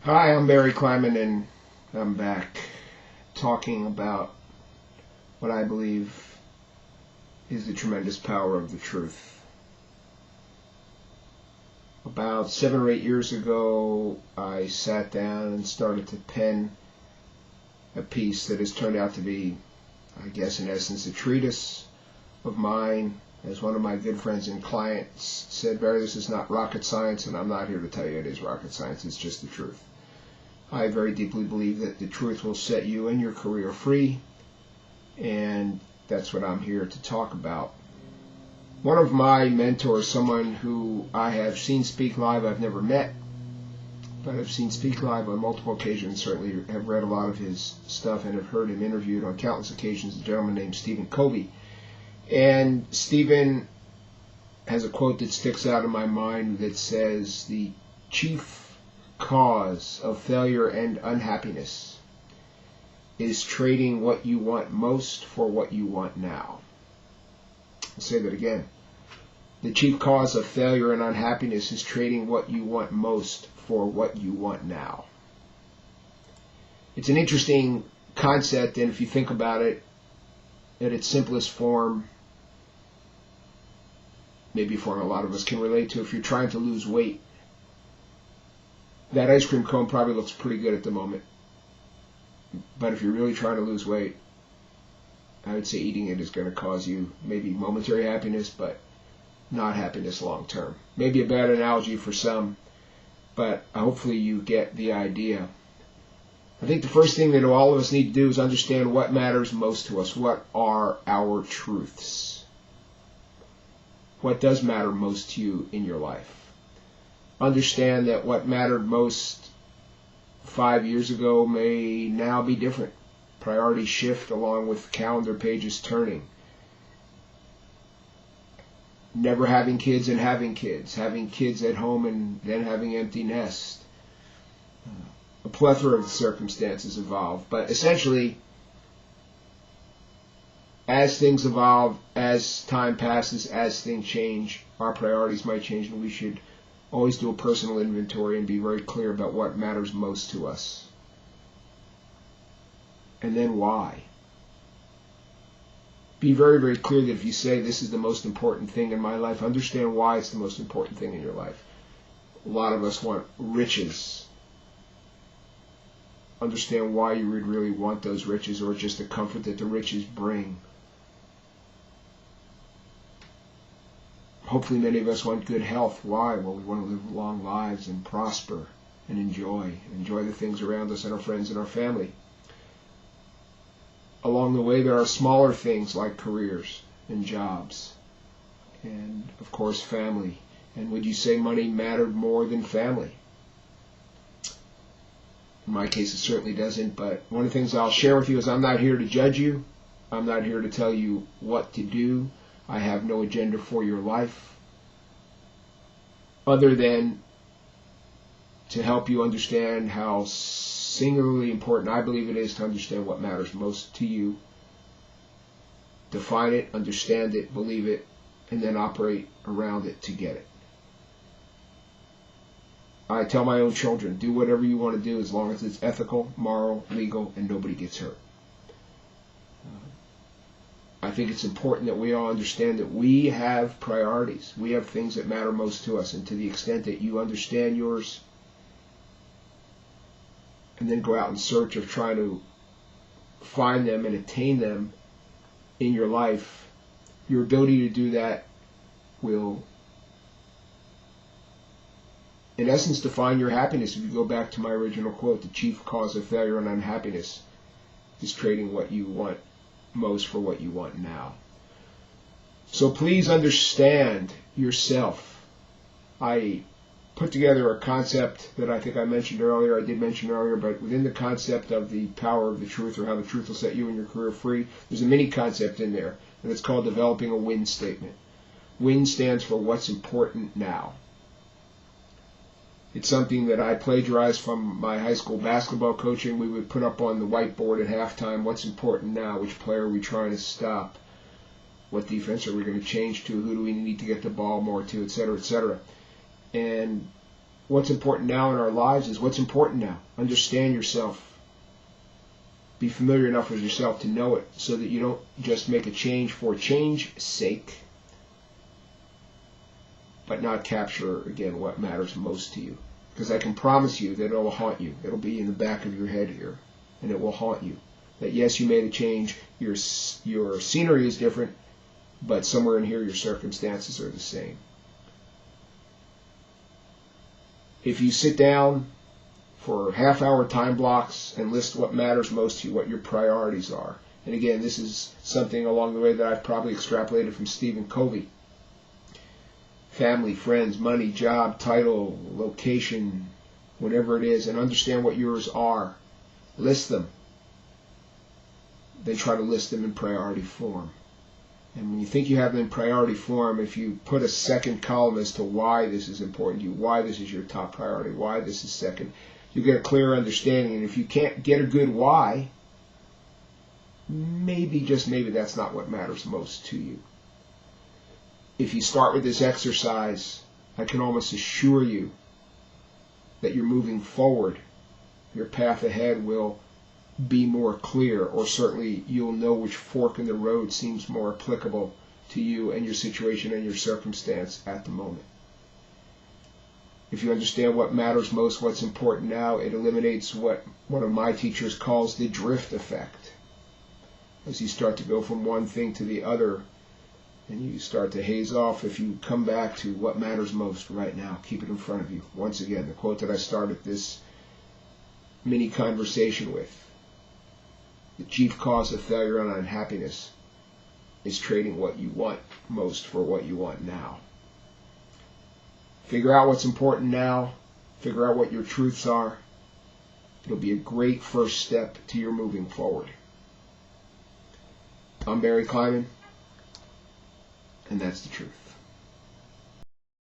Hi, I'm Barry Kleiman, and I'm back talking about what I believe is the tremendous power of the truth. About 7 or 8 years ago, I sat down and started to pen a piece that has turned out to be, I guess, in essence, a treatise of mine. As one of my good friends and clients said, Barry, this is not rocket science, and I'm not here to tell you it is rocket science, it's just the truth. I very deeply believe that the truth will set you and your career free, and that's what I'm here to talk about. One of my mentors, someone who I have seen speak live, I've never met, but I've seen speak live on multiple occasions, certainly have read a lot of his stuff and have heard him interviewed on countless occasions, a gentleman named Stephen Covey. And Stephen has a quote that sticks out in my mind that says, the chief cause of failure and unhappiness is trading what you want most for what you want now. I'll say that again. The chief cause of failure and unhappiness is trading what you want most for what you want now. It's an interesting concept, and if you think about it at its simplest form, maybe a form a lot of us can relate to. If you're trying to lose weight, that ice cream cone probably looks pretty good at the moment. But if you're really trying to lose weight, I would say eating it is going to cause you maybe momentary happiness, but not happiness long term. Maybe a bad analogy for some, but hopefully you get the idea. I think the first thing that all of us need to do is understand what matters most to us. What are our truths? What does matter most to you in your life? Understand that what mattered most 5 years ago may now be different. Priorities shift along with calendar pages turning. Never having kids and having kids at home and then having empty nest. A plethora of circumstances evolve, but essentially, as things evolve, as time passes, as things change, our priorities might change, and we should always do a personal inventory and be very clear about what matters most to us. And then why. Be very, very clear that if you say this is the most important thing in my life, understand why it's the most important thing in your life. A lot of us want riches. Understand why you would really want those riches, or just the comfort that the riches bring. Hopefully many of us want good health. Why? Well, we want to live long lives and prosper and enjoy the things around us and our friends and our family. Along the way, there are smaller things like careers and jobs and, of course, family. And would you say money mattered more than family? In my case, it certainly doesn't, but one of the things I'll share with you is I'm not here to judge you. I'm not here to tell you what to do. I have no agenda for your life other than to help you understand how singularly important I believe it is to understand what matters most to you, define it, understand it, believe it, and then operate around it to get it. I tell my own children, do whatever you want to do as long as it's ethical, moral, legal, and nobody gets hurt. I think it's important that we all understand that we have priorities. We have things that matter most to us, and to the extent that you understand yours and then go out in search of trying to find them and attain them in your life, your ability to do that will, in essence, define your happiness. If you go back to my original quote, the chief cause of failure and unhappiness is trading what you want most for what you want now. So please understand yourself. I put together a concept that I think I mentioned earlier, but within the concept of the power of the truth, or how the truth will set you and your career free, there's a mini concept in there, and it's called developing a win statement. WIN stands for what's important now. It's something that I plagiarized from my high school basketball coaching. We would put up on the whiteboard at halftime, what's important now, which player are we trying to stop, what defense are we going to change to, who do we need to get the ball more to, et cetera, et cetera. And what's important now in our lives is what's important now. Understand yourself. Be familiar enough with yourself to know it so that you don't just make a change for change's sake, but not capture, again, what matters most to you. Because I can promise you that it will haunt you. It'll be in the back of your head here, and it will haunt you. That yes, you made a change, your scenery is different, but somewhere in here your circumstances are the same. If you sit down for half-hour time blocks and list what matters most to you, what your priorities are, and again, this is something along the way that I've probably extrapolated from Stephen Covey. Family, friends, money, job, title, location, whatever it is, and understand what yours are. List them. Then try to list them in priority form. And when you think you have them in priority form, if you put a second column as to why this is important to you, why this is your top priority, why this is second, you get a clear understanding. And if you can't get a good why, maybe, just maybe, that's not what matters most to you. If you start with this exercise, I can almost assure you that you're moving forward. Your path ahead will be more clear, or certainly you'll know which fork in the road seems more applicable to you and your situation and your circumstance at the moment. If you understand what matters most, what's important now, it eliminates what one of my teachers calls the drift effect. As you start to go from one thing to the other, and you start to haze off, if you come back to what matters most right now, keep it in front of you. Once again, the quote that I started this mini conversation with: the chief cause of failure and unhappiness is trading what you want most for what you want now. Figure out what's important now. Figure out what your truths are. It'll be a great first step to your moving forward. I'm Barry Kleiman, and that's the truth.